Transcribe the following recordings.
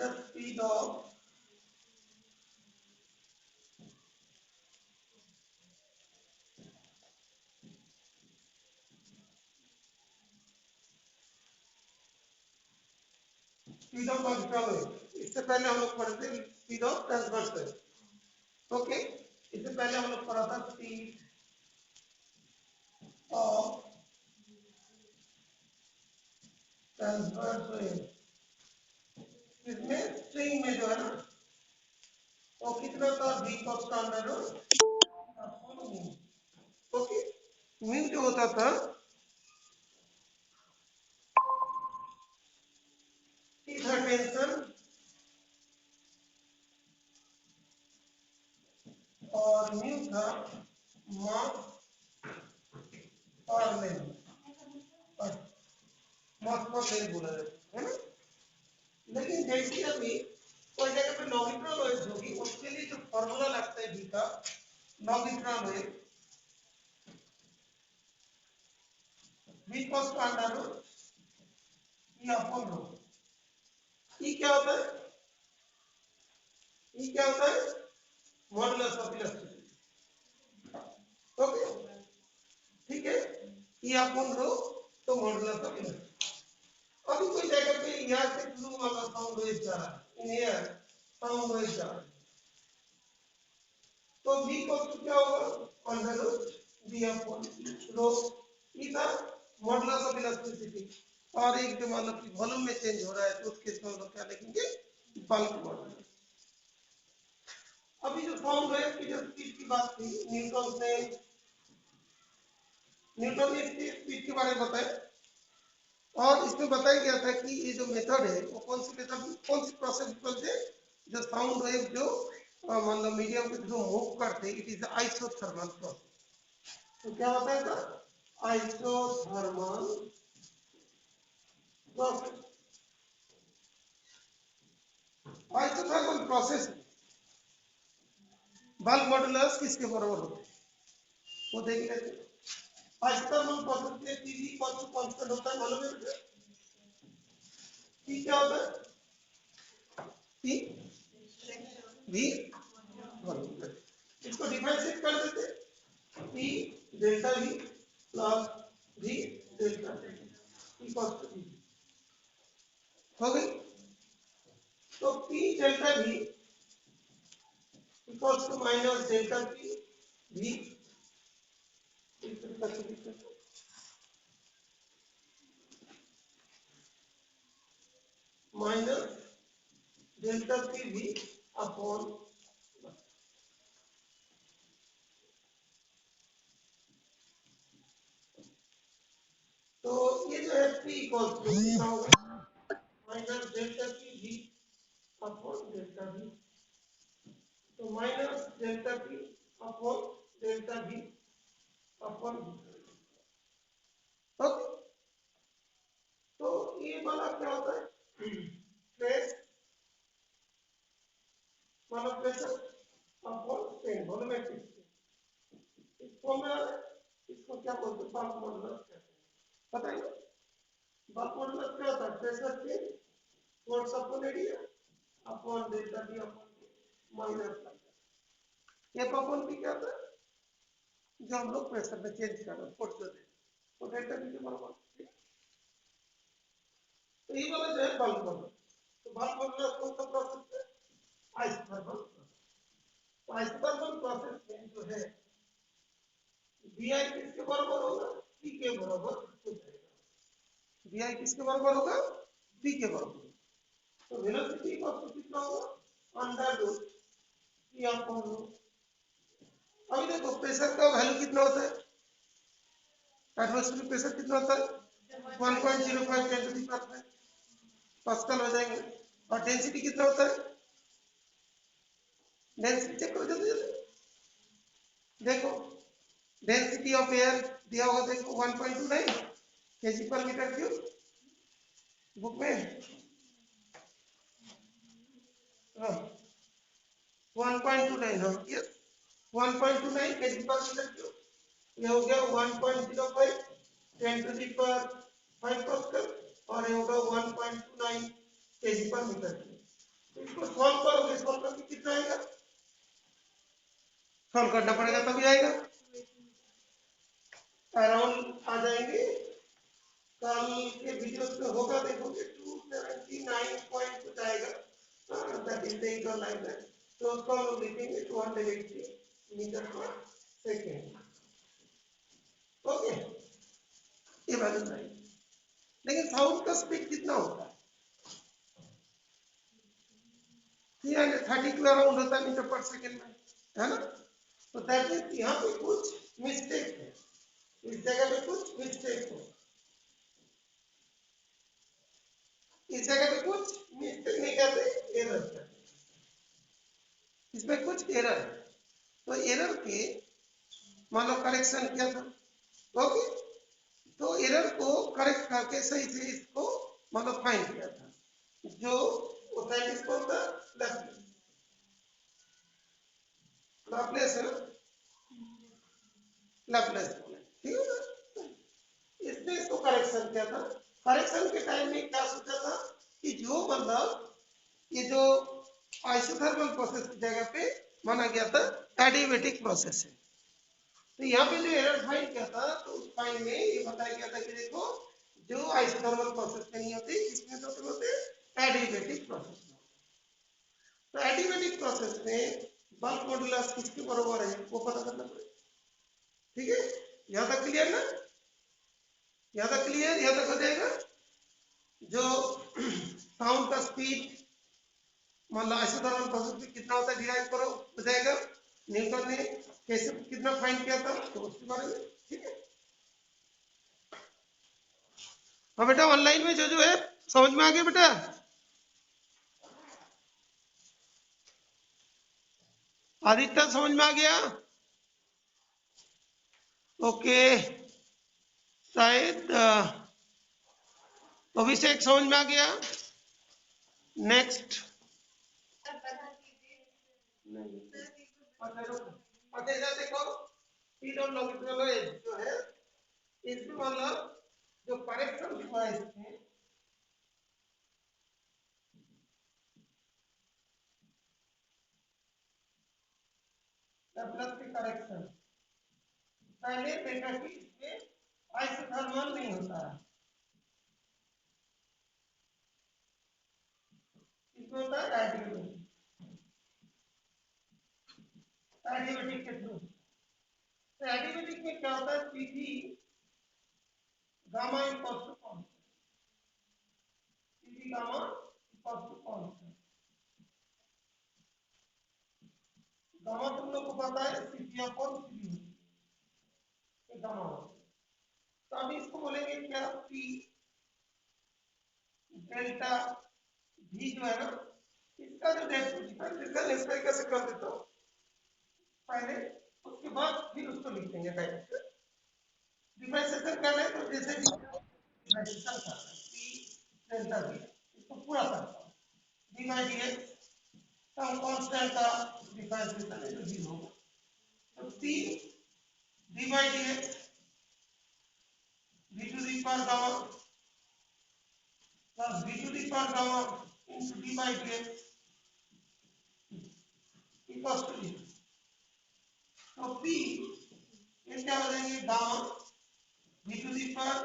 the speed of longitudinal wave। इससे पहले हम लोग पढ़े थे speed of transverse wave. Okay, इससे पहले हम लोग पढ़ा था स्पीड ऑफ ट्रांसवर्स वेव। इसमें स्ट्रिंग में जो है ना वो कितना था, v cos का अंडर रूट। ओके, म्यू जो होता था टेंशन और म्यू था मास और लेंथ, मास और लेंथ बोला जाता है ना। लेकिन जैसे अभी कोई जगह पे लॉन्गिट्यूडनल वेव होगी उसके लिए जो फॉर्मूला लगता है v का, लॉन्गिट्यूडनल वेव v cos का under root e upon rho. e क्या होता है, e क्या होता है, मॉडुलस ऑफ इलास्टिसिटी। ओके, ठीक है, e अपॉन रो तो मॉडुलस ऑफ इलास्टिसिटी। अभी कोई जगह पे यहाँ से फ्लू वाला साउंड वेव जा रहा है, इन एयर साउंड वेव जा रहा है, तो v cos क्या होगा, under root v upon rho. e था मॉडुलस ऑफ इलास्टिसिटी, और एक जो मान लो कि वॉल्यूम में चेंज हो रहा है तो उस केस में हम लोग क्या लिखेंगे, बल्क मॉडुलस। अभी जो साउंड वेव की जो स्पीड की बात थी, न्यूटन ने स्पीड के बारे में बताया, और इसमें बताया गया था कि ये जो मेथड है वो कौन सी मेथड, कौन सी प्रोसेस बोलते हैं, जो साउंड वेव जो मान लो मीडियम के थ्रू मूव करते हैं, इट इज आइसोथर्मल प्रोसेस। तो क्या होता है sir, isothermal process. Isothermal process bulk modulus किसके बराबर होते हैं वो देख लेते हैं। आइसोथर्मल प्रोसेस में पीवी कांस्टेंट होता है, मालूम है मुझे पी क्या होता है, पी वी वॉल्यूम। इसको डिफरेंशिएट कर देते हैं, P delta V plus V delta T equal to V हो गई। तो P delta V equal to minus delta P V minus delta P V upon, तो ये जो है पी इक्वल टू कितना होगा, minus delta P V upon delta V. तो minus delta P upon delta V upon, okay. तो ये वाला क्या होता है, स्ट्रेस वाला प्रेशर अपॉन स्ट्रेन वॉल्यूमेट्रिक। इस फॉर्मूला में इसको क्या बोलते हैं, बल्क मॉडुलस कहते हैं, पता है ना। बल्क मॉडुलस क्या होता है, pressure change force upon area upon delta T upon minus F upon P क्या होता है, जो हम लोग प्रेशर में चेंज कर रहे हैं फोर्स जो है वो डेल्टा टी के बराबर। तो ये वाला जो है बल्क मॉडुलस। तो बल्क मॉडुलस कौन सा प्रोसेस है, आइसोथर्मल प्रोसेस। तो आइसोथर्मल प्रोसेस में जो है vi किसके बराबर होगा, p के बराबर हो जाएगा। vi किसके बराबर होगा, p के बराबर। तो वेलोसिटी का कितना होगा, under root p upon rho. अभी देखो प्रेशर का वैल्यू कितना होता है, एटमॉस्फेरिक प्रेशर कितना होता है, 1.05 10 टू द पावर पास्कल हो जाएंगे। और डेंसिटी कितना होता है, डेंसिटी चेक करो जल्दी जल्दी, देखो डेंसिटी ऑफ एयर दिया होगा, देखो 1.29 केजी पर मीटर क्यूब बुक में, हाँ 1.29, हाँ यस 1.29 केजी पर मीटर क्यूब, ये हो गया 1.05 10 टू द पावर 5 पास्कल, और ये होगा 1.29 केजी पर मीटर क्यूब। इसको सॉल्व करोगे, सॉल्व करके कितना आएगा, सॉल्व करना पड़ेगा तभी आएगा, अराउंड आ जाएंगे। कल के वीडियो में होगा, देखोगे 279 पॉइंट कुछ आएगा, that is the equal like that. तो उसको हम लोग लिखेंगे 280 मीटर पर सेकेंड। ओके, ये वैल्यू चाहिए। लेकिन साउंड का स्पीड कितना होता है, 332 अराउंड होता है मीटर पर सेकेंड में, है ना। तो दैट मीन्स यहाँ पे कुछ मिस्टेक है, इस जगह पे कुछ मिस्टेक हो, इस जगह पे कुछ मिस्टेक नहीं करते, एरर करते, इसमें कुछ एरर है। तो एरर के मान लो करेक्शन किया था, ओके, तो एरर को करेक्ट करके सही से इसको मतलब फाइंड किया था, जो वो साइंटिस्ट कौन था, लैपलेस है ना, लैपलेस, ठीक है ना। इसने इसको करेक्शन किया था। करेक्शन के टाइम में क्या सोचा था कि जो मतलब ये जो आइसोथर्मल प्रोसेस की जगह पे माना गया था एडियाबेटिक प्रोसेस है। तो यहाँ पे जो एरर फाइंड किया था, तो उस फाइंड में ये बताया गया था कि देखो जो आइसोथर्मल प्रोसेस में नहीं होती, इसमें तो होते एडियाबेटिक प्रोसेस में। तो एडियाबेटिक प्रोसेस में बल्क मॉडुलस किसके बराबर है वो पता करना पड़ेगा, ठीक है। यहाँ तक क्लियर ना, यहाँ तक क्लियर, यहाँ तक हो जाएगा। जो साउंड का स्पीड मतलब आइसोथर्मल प्रोसेस में कितना होता है डिराइव करो, हो जाएगा। न्यूटन ने कैसे कितना फाइंड किया था तो उसके बारे में, ठीक है। हाँ बेटा, ऑनलाइन में जो है समझ में आ गया बेटा, आदित्य समझ में आ गया, ओके। शायद अभिषेक समझ में आ गया। नेक्स्ट, अच्छा इधर देखो, स्पीड और लॉन्गिट्यूडनल एज जो है, इसमें मतलब जो करेक्शन हुआ है इसमें, प्लस के करेक्शन पहले देखा कि इसमें आइसोथर्मल नहीं होता है, इसमें होता है एडियाबेटिक, एडियाबेटिक के थ्रू। तो एडियाबेटिक में क्या होता है, PT gamma equals to constant, PT gamma equals to constant. Gamma तुम लोग को पता है सीपी अपॉन सीपी, ये गामा होता है। तो अभी इसको बोलेंगे क्या, पी डेल्टा भी जो है ना, इसका जो डिफरेंशियल इस तरीके से कर देता हूँ पहले, उसके बाद फिर उसको लिख देंगे डायरेक्ट। डिफरेंशिएशन कर रहे हैं तो जैसे डिफरेंशिएशन कर रहे हैं पी डेल्टा भी, इसको पूरा करता हूँ, D by D X some constant का डिफरेंशिएशन है तो जीरो होगा, तो P D by D X D to the power gamma plus D to the power gamma into D by D X equals to zero. तो P ये क्या हो जाएंगे, gamma D to the power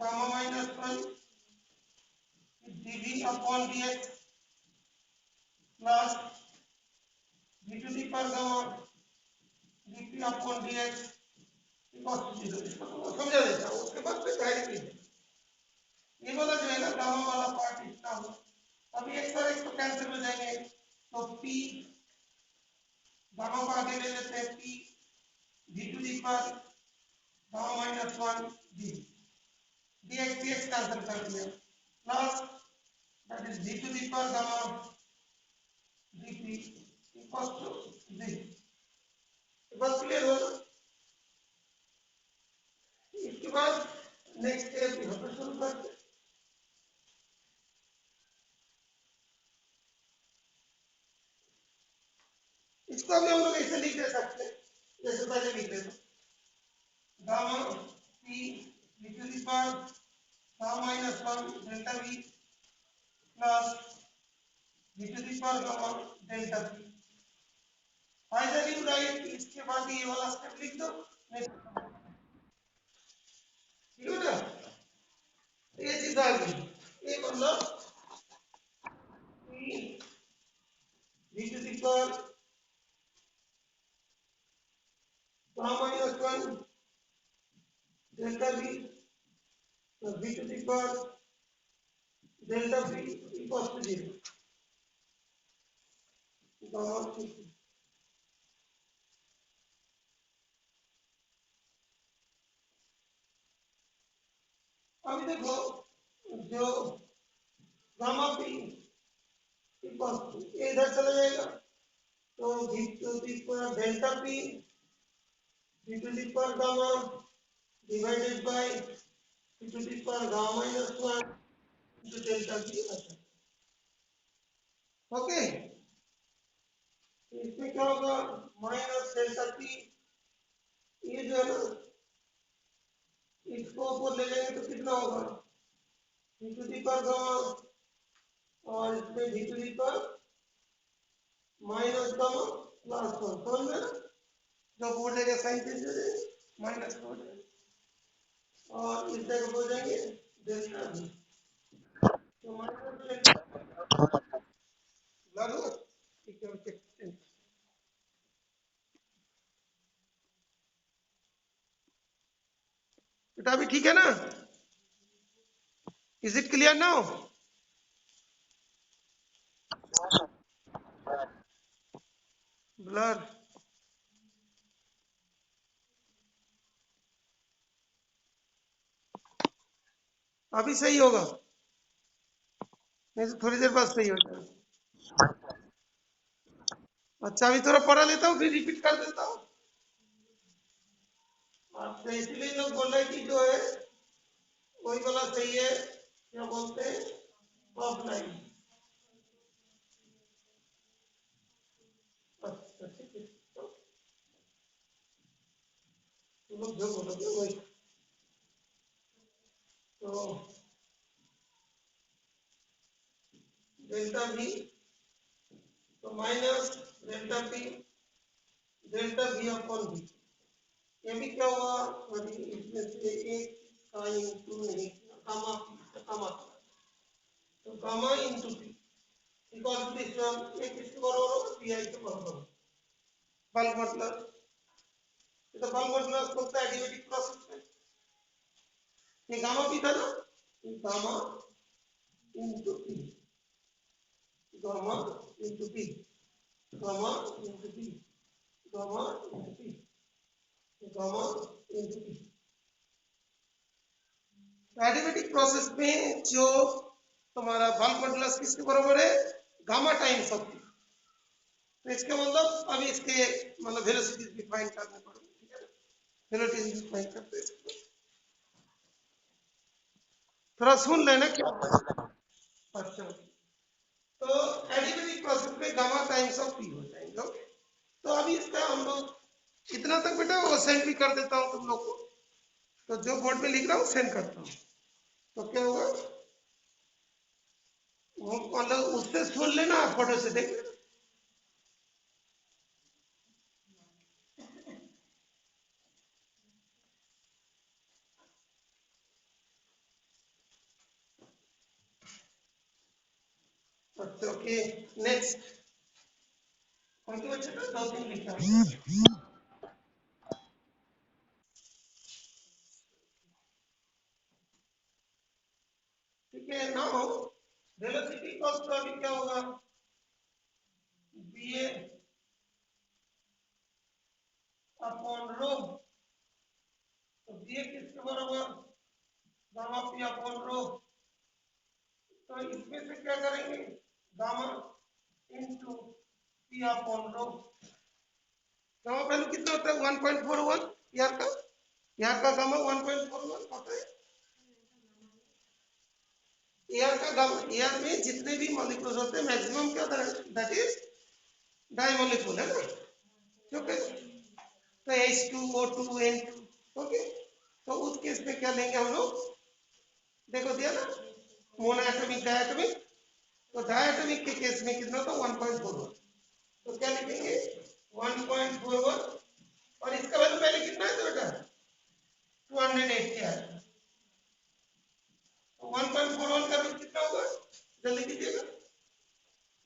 gamma minus one dv upon dx plus d to the power gamma dp upon dx equal to zero. इसको तो समझा देता हूँ, उसके बाद फिर डायरेक्टली ये वाला जो है ना गामा वाला पार्ट इतना हो, अभी एक पर एक तो कैंसिल हो जाएंगे, तो p गामा को आगे ले लेते हैं, p d to the power gamma minus one d dx dx cancel कर दिया, plus that is d to the power gamma dp equal to zero. बस क्लियर हो ना। इसके बाद नेक्स्ट स्टेप यहाँ पर शुरू करते हैं। इसको भी हम लोग ऐसे लिख दे सकते हैं जैसे पहले लिख रहे थे, gamma P D to the power gamma minus one delta V plus v to the power gamma delta p। Either you write, इसके बाद ये वाला स्टेप लिख दो, ठीक है ना। ये चीज आ गई, ये मतलब v to the power gamma -1 delta v plus v to the power delta p equals to 0 gamma p। अभी देखो जो गामा p equals to इधर चला जाएगा, तो v to the power delta p v to the power gamma divided by v to the power gamma -1 into delta p आता है। Okay, इसमें क्या होगा, माइनस डेल्टा p, ये जो है ना इसको ऊपर ले जाएंगे तो कितना होगा, v to the power gamma और इसमें v to the power minus gamma plus 1, समझ में ना, जो बोर्ड लेगा साइन चेंज हो जाएगा माइनस हो जाएगा और इस जगह हो जाएंगे डेल्टा v, तो माइनस डेल्टा लागू, ठीक है ओके। बेटा अभी ठीक है ना, is it clear now? Blur, अभी सही होगा, नहीं तो थोड़ी देर बाद सही हो जाएगा। अच्छा अभी थोड़ा पढ़ा लेता हूँ फिर रिपीट कर देता हूँ। आपसे इसलिए लोग बोल रहे हैं कि जो है कोई वाला सही है, क्या बोलते हैं, ऑफलाइन। अच्छा ठीक है, तो लोग जो बोलोगे वही, तो डेल्टा v तो minus delta p delta v upon v, ये भी क्या हुआ, अभी इसमें से एक का इंटू नहीं गामा p गामा, तो gamma into p equal to this one, एक किसके बराबर होगा, pi के बराबर होगा। बल्क मतलब, तो बल्क मतलब बोलता है एडिमेटिक प्रोसेस में, ये गामा p था ना, gamma into p, gamma into p, gamma into p, gamma into p, gamma into p। Adiabatic process में जो तुम्हारा बल्क मॉडुलस किसके बराबर है, गामा टाइम्स ऑफ p, तो इसके मतलब अभी इसके मतलब वेलोसिटी डिफाइन करने पड़ेंगे, ठीक है ना, वेलोसिटी डिफाइन करते हैं, थोड़ा सुन लेना क्या। अच्छा, तो एडिमेटिक प्रोसेस में गामा टाइम्स ऑफ p हो जाएंगे, ओके। तो अभी इसका हम लोग इतना तक बेटा वो सेंड भी कर देता हूँ तुम लोग को, तो जो बोर्ड में लिख रहा हूँ सेंड करता हूँ, तो क्या होगा, वो मतलब उससे सुन लेना, फोटो से देख लेना। अच्छा ओके, नेक्स्ट उनके बच्चे का 2-3 लिखा है, ठीक है। नाउ वेलोसिटी कॉस्ट का अभी क्या होगा, बी ए अपॉन रो, तो बी ए किसके बराबर, गामा पी अपॉन रो, तो इसमें से क्या करेंगे, gamma into P upon rho, gamma value कितना होता है 1.41, यार का गामा 1.41 होता है, एयर का गामा, एयर में जितने भी मॉलिक्यूल्स होते हैं मैक्सिमम क्या होता है, दैट इज डाइमॉलिक्यूल है ना, ठीक है, तो H2O2 N2, ओके। तो उस केस में क्या लेंगे हम लोग, देखो दिया ना, मोनोएटॉमिक डायटॉमिक, तो डायटोमिक के केस में कितना था 1.41, तो क्या लिखेंगे 1.41 और इसका वैल्यू पहले कितना है तो बेटा 280 आएगा, तो 1.41 का रूट कितना होगा जल्दी कीजिएगा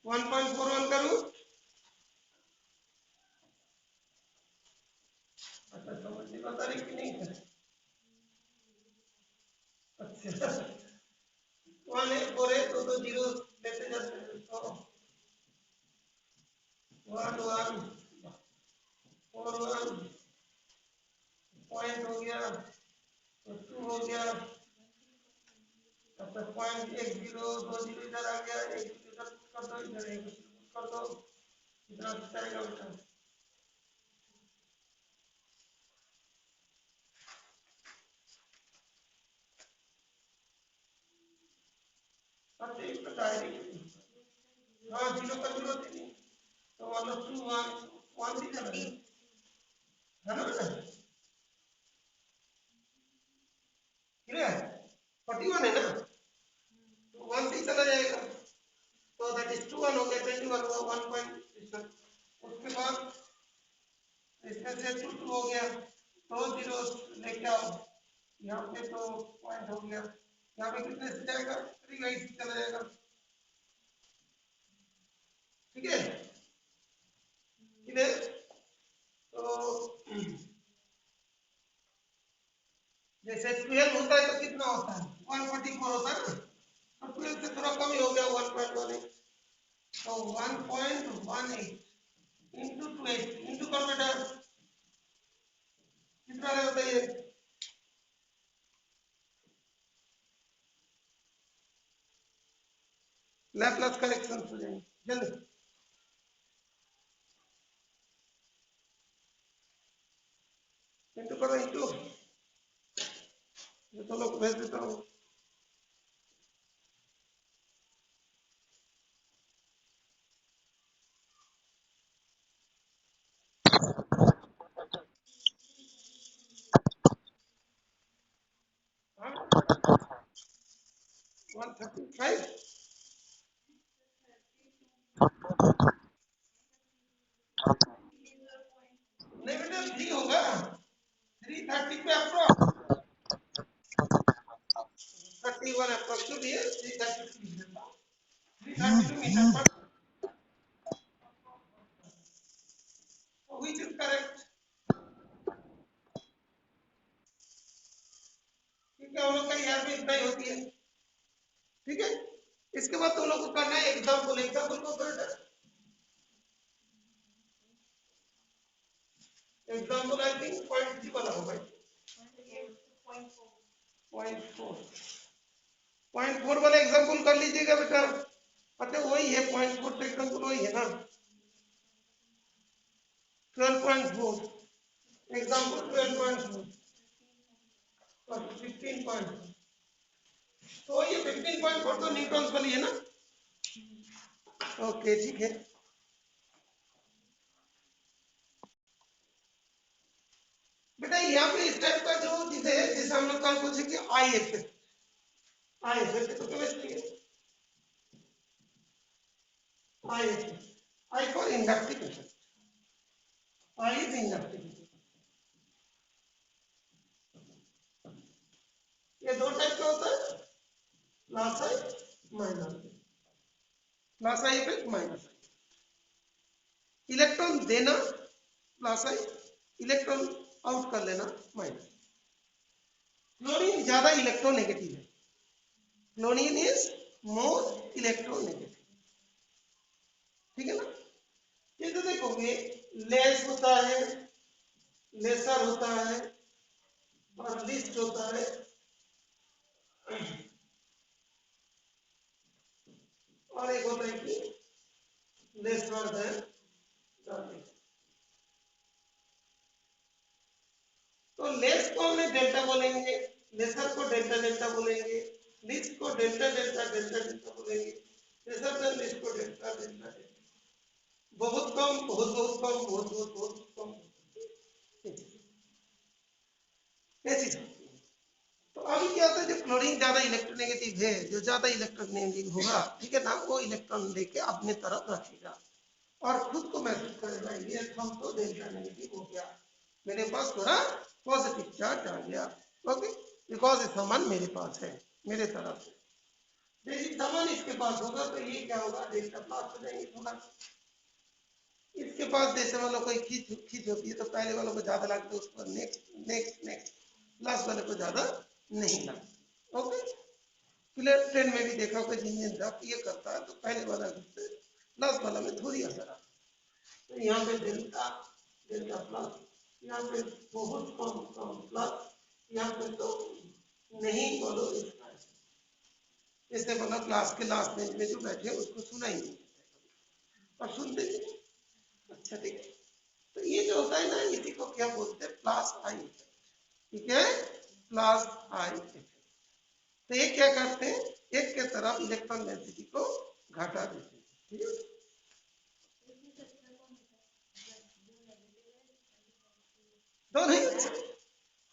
1.41 का रूट, अच्छा समझ नहीं बता रही कि नहीं है, अच्छा 184 है तो 0 लेते जाते हैं तो 1141 पॉइंट हो गया तो 2 हो गया, अच्छा 0.10 2 जीरो इधर आ गया, एक इधर कर दो, इधर एक कर दो, इतना जाएगा बेटा, अच्छा एक डायरेक्ट हाँ 0 का जरूरत ही नहीं, तो मतलब 2 1 भी चला है ना बेटा, क्लियर 41 है ना, तो 1 भी चला जाएगा, तो दैट इज 2 1 हो गया 21 हुआ 1 पॉइंट, उसके बाद इसमें से 2 2 हो गया, 2 जीरो लेके आओ यहाँ पे, तो पॉइंट हो गया, यहाँ पे कितने से जाएगा 3 8 से चला जाएगा, ठीक है क्लियर, तो जैसे 12 होता है तो कितना होता है 144 होता है ना, तो 12 से थोड़ा कम ही हो गया 1.18, तो 1.18 इंटू 2 इंटू कर बेटा कितना है बताइए, लैपलास करेक्शन हो जाएंगे जल्दी, इंटू करो इंटू, ये तो लोग भेज देता हूँ, हाँ 135 नहीं बेटा 3 होगा 330 पे अप्रोक्स 31 अप्रोक्स जो भी है 332 मीटर पर, व्हिच इज करेक्ट, ठीक है हम लोग का यार में इतना ही होती है, ठीक है इसके बाद तुम लोग को करना है एग्जाम्पल, एग्जाम्पल को बेटा एग्जाम्पल आई थिंक 0.3 वाला होगा, 0.4 वाला एग्जाम्पल कर लीजिएगा बेटा, अच्छा वही है 0.4 का एग्जाम्पल वही है ना, 12.4 एग्जाम्पल 12.4 और 15.4, तो ये 15.4 तो न्यूटन वाली है ना, ओके ठीक है, बेटा यहाँ पे इस टाइप का जो चीज है जैसे हम लोग कल पूछे कि आई इफेक्ट, आई इफेक्ट तो केमिस्ट्री है, I effect, I for inductive effect, I is inductive, ये दो टाइप का होता है, plus I minus, plus I effect minus I, electron देना प्लस आई, इलेक्ट्रॉन आउट कर लेना माइनस, क्लोरीन ज्यादा इलेक्ट्रोनेगेटिव है, क्लोरीन इज मोर इलेक्ट्रोनेगेटिव, ठीक है ना, ये तो देखोगे लेस होता है, लेसर होता है और लिस्ट होता है, और एक होता है कि लेसर देन डार्लिंग, तो लेस को हमने डेल्टा बोलेंगे, लेसर को डेल्टा डेल्टा बोलेंगे, लिस्ट को डेल्टा डेल्टा डेल्टा डेल्टा बोलेंगे, लेसर देन लिस्ट को डेल्टा डेल्टा डेल्टा, बहुत कम बहुत बहुत कम बहुत बहुत बहुत कम, ऐसी, तो अभी क्या होता है जो क्लोरीन ज्यादा इलेक्ट्रोनेगेटिव है, जो ज्यादा इलेक्ट्रोनेगेटिव होगा, ठीक है ना, वो इलेक्ट्रॉन लेके अपने तरफ रखेगा और खुद को महसूस करेगा ये हम तो डेल्टा नेगेटिव हो गया, मेरे पास थोड़ा पॉजिटिव चार्ज आ गया, ओके, बिकॉज सामान मेरे पास है, मेरे तरफ से। लेकिन सामान इसके पास होगा तो ये क्या होगा, डेल्टा प्लस हो जाएंगे थोड़ा। इसके पास जैसे वालों कोई खींच होती है तो पहले वालों को ज्यादा लगता है, उस पर नेक्स्ट नेक्स्ट नेक्स्ट प्लस वाले को ज्यादा नहीं लगता, ओके। प्लेन ट्रेन में भी देखा होगा, इंजन जब ये करता है तो पहले वाला प्लस वाला में थोड़ी असर आता है। तो यहाँ पे डेल्टा डेल्टा प्लस, यहाँ पे बहुत कम कम प्लस, यहाँ पे तो नहीं बोलो इसका, जैसे बोला क्लास के लास्ट बेंच में जो बैठे उसको सुना ही नहीं और सुनते नहीं। अच्छा ठीक है, तो ये जो होता है ना, इसी को क्या बोलते हैं, प्लस आई इफेक्ट, ठीक है, प्लस आई इफेक्ट। तो ये क्या करते हैं, एक के तरफ इलेक्ट्रॉन डेंसिटी को घटा देते हैं, ठीक है। दोनों ही अच्छा,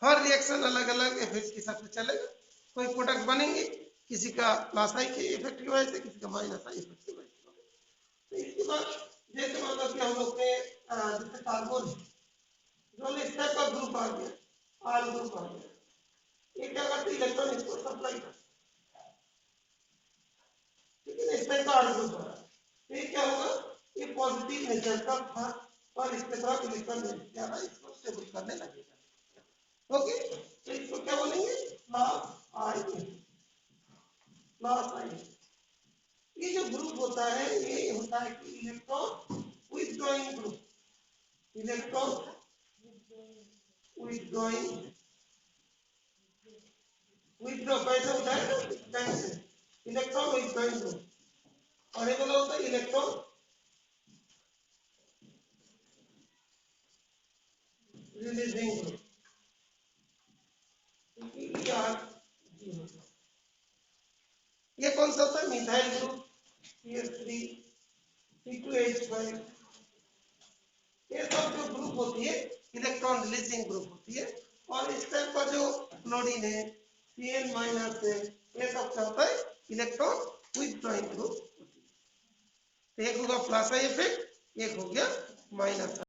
हर रिएक्शन अलग अलग इफेक्ट के हिसाब से चलेगा, कोई प्रोडक्ट बनेंगे, किसी का प्लस आई के इफेक्ट की वजह से, किसी का माइनस आई इफेक्ट की वजह से। तो इसके बाद जैसे मतलब कि हम लोग के जैसे कार्बन जो इस टाइप का ग्रुप आ गया, आर ग्रुप आ गया, ये क्या करते हैं, इलेक्ट्रॉन इसको सप्लाई करते हैं, ठीक है, इस टाइप का आर ग्रुप आ रहा है, तो ये क्या होगा, ये पॉजिटिव नेचर का था और इसके साथ इलेक्ट्रॉन ज्यादा इसको स्टेबल करने लगेगा, ओके। तो इसको क्या बोलेंगे, प्लस आई, प्लस आई। ये जो ग्रुप होता है ये होता है कि electron withdrawing group, electron withdrawing, withdraw कैसे होता है ना, बैंक से इलेक्ट्रॉन विथड्रॉइंग ग्रुप, और एक होता है इलेक्ट्रॉन रिलीजिंग ग्रुप, ये कौन सा होता है, मिथाइल ग्रुप, CH3 C2H5, ये सब जो ग्रुप होती है इलेक्ट्रॉन रिलीजिंग ग्रुप होती है, और इस टाइप का जो क्लोरीन है Cl माइनस है, ये सब क्या होता है, इलेक्ट्रॉन विथड्रॉइंग ग्रुप होती है। तो एक होगा प्लस आई इफेक्ट, एक हो गया माइनस।